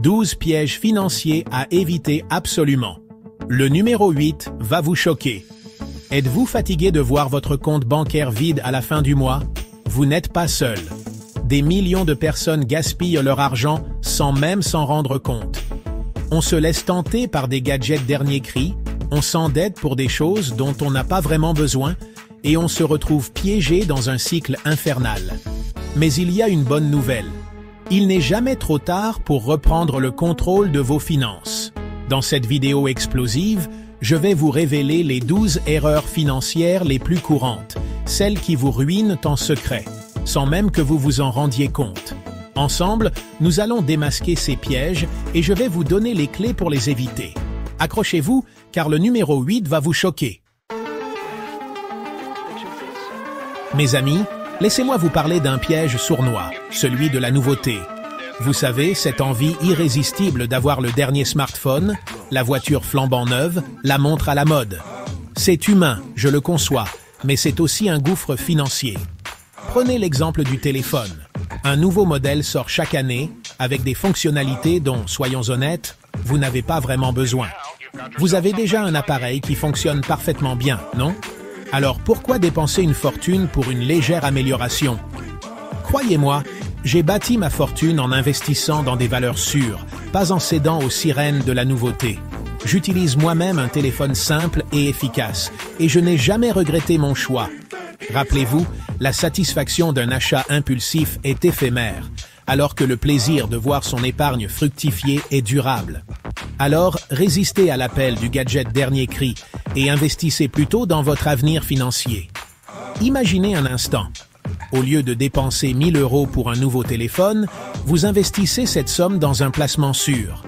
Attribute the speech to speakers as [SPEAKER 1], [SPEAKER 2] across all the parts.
[SPEAKER 1] 12 pièges financiers à éviter absolument. Le numéro 8 va vous choquer. Êtes-vous fatigué de voir votre compte bancaire vide à la fin du mois? Vous n'êtes pas seul. Des millions de personnes gaspillent leur argent sans même s'en rendre compte. On se laisse tenter par des gadgets dernier cri, on s'endette pour des choses dont on n'a pas vraiment besoin et on se retrouve piégé dans un cycle infernal. Mais il y a une bonne nouvelle. Il n'est jamais trop tard pour reprendre le contrôle de vos finances. Dans cette vidéo explosive, je vais vous révéler les 12 erreurs financières les plus courantes, celles qui vous ruinent en secret, sans même que vous vous en rendiez compte. Ensemble, nous allons démasquer ces pièges et je vais vous donner les clés pour les éviter. Accrochez-vous, car le numéro 8 va vous choquer. Mes amis, laissez-moi vous parler d'un piège sournois, celui de la nouveauté. Vous savez, cette envie irrésistible d'avoir le dernier smartphone, la voiture flambant neuve, la montre à la mode. C'est humain, je le conçois, mais c'est aussi un gouffre financier. Prenez l'exemple du téléphone. Un nouveau modèle sort chaque année, avec des fonctionnalités dont, soyons honnêtes, vous n'avez pas vraiment besoin. Vous avez déjà un appareil qui fonctionne parfaitement bien, non? Alors pourquoi dépenser une fortune pour une légère amélioration? Croyez-moi, j'ai bâti ma fortune en investissant dans des valeurs sûres, pas en cédant aux sirènes de la nouveauté. J'utilise moi-même un téléphone simple et efficace, et je n'ai jamais regretté mon choix. Rappelez-vous, la satisfaction d'un achat impulsif est éphémère, alors que le plaisir de voir son épargne fructifier est durable. Alors, résistez à l'appel du gadget dernier cri et investissez plutôt dans votre avenir financier. Imaginez un instant. Au lieu de dépenser 1 000 € pour un nouveau téléphone, vous investissez cette somme dans un placement sûr.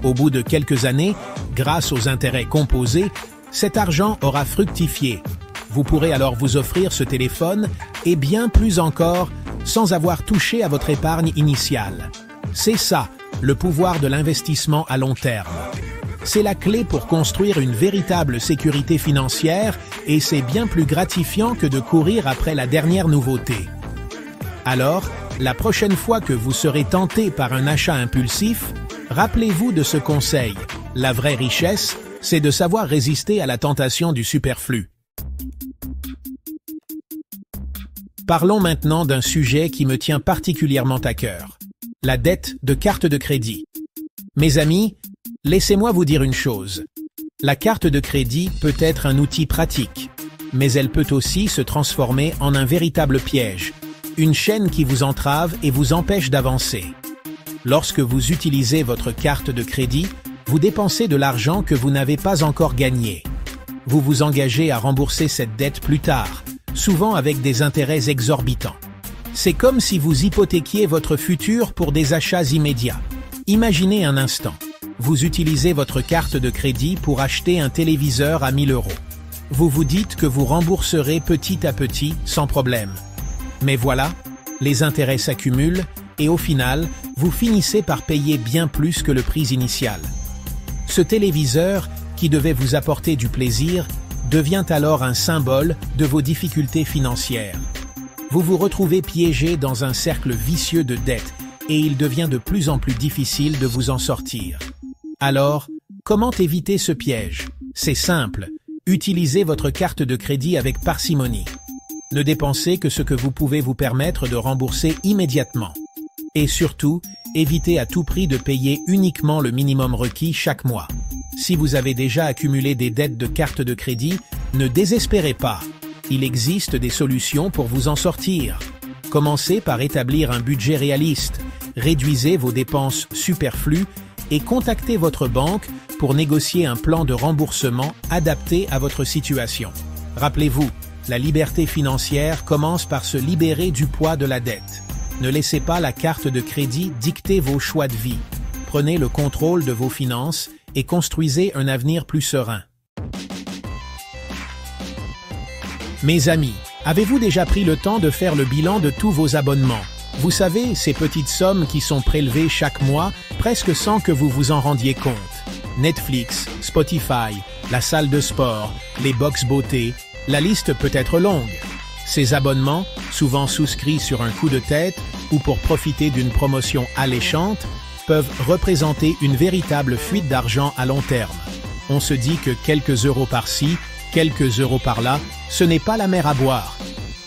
[SPEAKER 1] Au bout de quelques années, grâce aux intérêts composés, cet argent aura fructifié. Vous pourrez alors vous offrir ce téléphone et bien plus encore sans avoir touché à votre épargne initiale. C'est ça, le pouvoir de l'investissement à long terme. C'est la clé pour construire une véritable sécurité financière et c'est bien plus gratifiant que de courir après la dernière nouveauté. Alors, la prochaine fois que vous serez tenté par un achat impulsif, rappelez-vous de ce conseil. La vraie richesse, c'est de savoir résister à la tentation du superflu. Parlons maintenant d'un sujet qui me tient particulièrement à cœur. La dette de carte de crédit. Mes amis, laissez-moi vous dire une chose. La carte de crédit peut être un outil pratique, mais elle peut aussi se transformer en un véritable piège, une chaîne qui vous entrave et vous empêche d'avancer. Lorsque vous utilisez votre carte de crédit, vous dépensez de l'argent que vous n'avez pas encore gagné. Vous vous engagez à rembourser cette dette plus tard, souvent avec des intérêts exorbitants. C'est comme si vous hypothéquiez votre futur pour des achats immédiats. Imaginez un instant. Vous utilisez votre carte de crédit pour acheter un téléviseur à 1 000 €. Vous vous dites que vous rembourserez petit à petit sans problème. Mais voilà, les intérêts s'accumulent et au final, vous finissez par payer bien plus que le prix initial. Ce téléviseur, qui devait vous apporter du plaisir, devient alors un symbole de vos difficultés financières. Vous vous retrouvez piégé dans un cercle vicieux de dettes et il devient de plus en plus difficile de vous en sortir. Alors, comment éviter ce piège? C'est simple, utilisez votre carte de crédit avec parcimonie. Ne dépensez que ce que vous pouvez vous permettre de rembourser immédiatement. Et surtout, évitez à tout prix de payer uniquement le minimum requis chaque mois. Si vous avez déjà accumulé des dettes de carte de crédit, ne désespérez pas. Il existe des solutions pour vous en sortir. Commencez par établir un budget réaliste, réduisez vos dépenses superflues et contactez votre banque pour négocier un plan de remboursement adapté à votre situation. Rappelez-vous, la liberté financière commence par se libérer du poids de la dette. Ne laissez pas la carte de crédit dicter vos choix de vie. Prenez le contrôle de vos finances et construisez un avenir plus serein. Mes amis, avez-vous déjà pris le temps de faire le bilan de tous vos abonnements? Vous savez, ces petites sommes qui sont prélevées chaque mois, presque sans que vous vous en rendiez compte. Netflix, Spotify, la salle de sport, les box beauté, la liste peut être longue. Ces abonnements, souvent souscrits sur un coup de tête ou pour profiter d'une promotion alléchante, peuvent représenter une véritable fuite d'argent à long terme. On se dit que quelques euros par-ci, quelques euros par-là, ce n'est pas la mer à boire.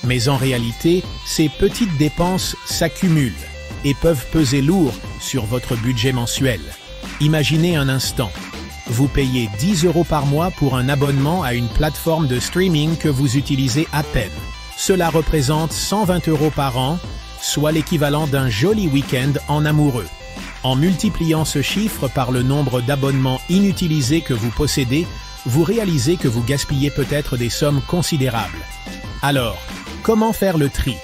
[SPEAKER 1] Mais en réalité, ces petites dépenses s'accumulent et peuvent peser lourd sur votre budget mensuel. Imaginez un instant. Vous payez 10 euros par mois pour un abonnement à une plateforme de streaming que vous utilisez à peine. Cela représente 120 euros par an, soit l'équivalent d'un joli week-end en amoureux. En multipliant ce chiffre par le nombre d'abonnements inutilisés que vous possédez, vous réalisez que vous gaspillez peut-être des sommes considérables. Alors, comment faire le tri?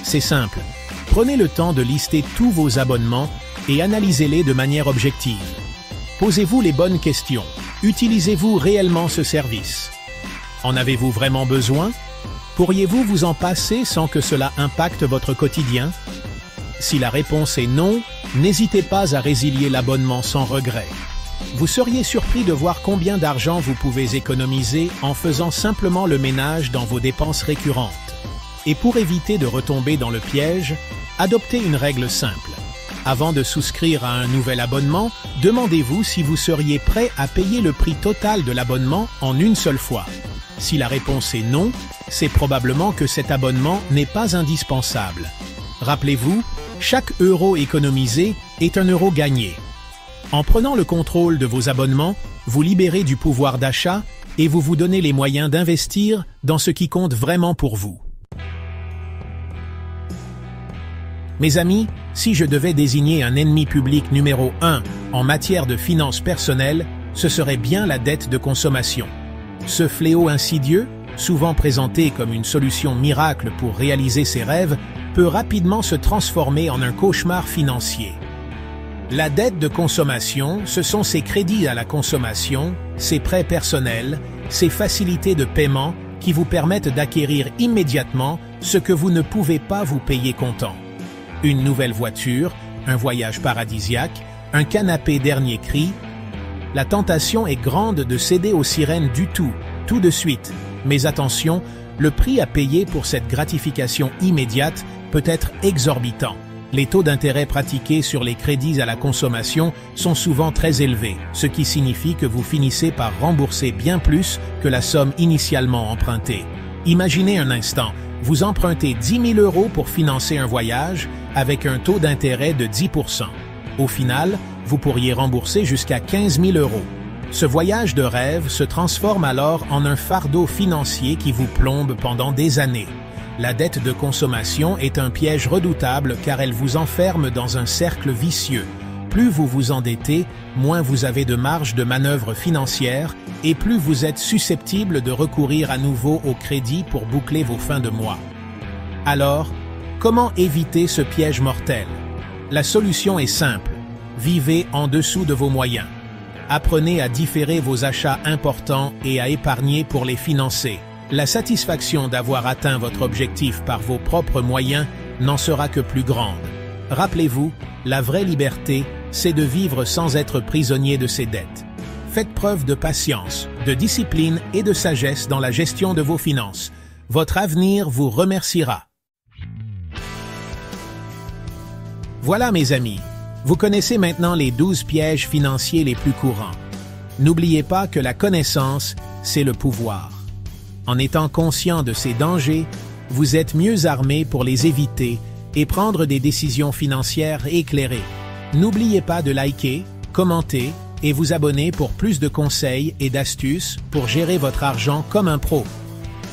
[SPEAKER 1] C'est simple. Prenez le temps de lister tous vos abonnements et analysez-les de manière objective. Posez-vous les bonnes questions. Utilisez-vous réellement ce service? En avez-vous vraiment besoin? Pourriez-vous vous en passer sans que cela impacte votre quotidien? Si la réponse est non, n'hésitez pas à résilier l'abonnement sans regret. Vous seriez surpris de voir combien d'argent vous pouvez économiser en faisant simplement le ménage dans vos dépenses récurrentes. Et pour éviter de retomber dans le piège, adoptez une règle simple. Avant de souscrire à un nouvel abonnement, demandez-vous si vous seriez prêt à payer le prix total de l'abonnement en une seule fois. Si la réponse est non, c'est probablement que cet abonnement n'est pas indispensable. Rappelez-vous, chaque euro économisé est un euro gagné. En prenant le contrôle de vos abonnements, vous libérez du pouvoir d'achat et vous vous donnez les moyens d'investir dans ce qui compte vraiment pour vous. Mes amis, si je devais désigner un ennemi public numéro 1 en matière de finances personnelles, ce serait bien la dette de consommation. Ce fléau insidieux, souvent présenté comme une solution miracle pour réaliser ses rêves, peut rapidement se transformer en un cauchemar financier. La dette de consommation, ce sont ces crédits à la consommation, ces prêts personnels, ces facilités de paiement qui vous permettent d'acquérir immédiatement ce que vous ne pouvez pas vous payer comptant. Une nouvelle voiture, un voyage paradisiaque, un canapé dernier cri. La tentation est grande de céder aux sirènes du tout de suite. Mais attention, le prix à payer pour cette gratification immédiate peut être exorbitant. Les taux d'intérêt pratiqués sur les crédits à la consommation sont souvent très élevés, ce qui signifie que vous finissez par rembourser bien plus que la somme initialement empruntée. Imaginez un instant, vous empruntez 10 000 euros pour financer un voyage avec un taux d'intérêt de 10%. Au final, vous pourriez rembourser jusqu'à 15 000 euros. Ce voyage de rêve se transforme alors en un fardeau financier qui vous plombe pendant des années. La dette de consommation est un piège redoutable car elle vous enferme dans un cercle vicieux. Plus vous vous endettez, moins vous avez de marge de manœuvre financière et plus vous êtes susceptible de recourir à nouveau au crédit pour boucler vos fins de mois. Alors, comment éviter ce piège mortel? La solution est simple. Vivez en dessous de vos moyens. Apprenez à différer vos achats importants et à épargner pour les financer. La satisfaction d'avoir atteint votre objectif par vos propres moyens n'en sera que plus grande. Rappelez-vous, la vraie liberté, c'est de vivre sans être prisonnier de ses dettes. Faites preuve de patience, de discipline et de sagesse dans la gestion de vos finances. Votre avenir vous remerciera. Voilà mes amis, vous connaissez maintenant les 12 pièges financiers les plus courants. N'oubliez pas que la connaissance, c'est le pouvoir. En étant conscient de ces dangers, vous êtes mieux armé pour les éviter et prendre des décisions financières éclairées. N'oubliez pas de liker, commenter et vous abonner pour plus de conseils et d'astuces pour gérer votre argent comme un pro.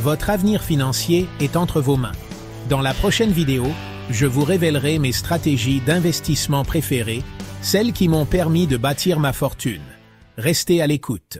[SPEAKER 1] Votre avenir financier est entre vos mains. Dans la prochaine vidéo, je vous révélerai mes stratégies d'investissement préférées, celles qui m'ont permis de bâtir ma fortune. Restez à l'écoute.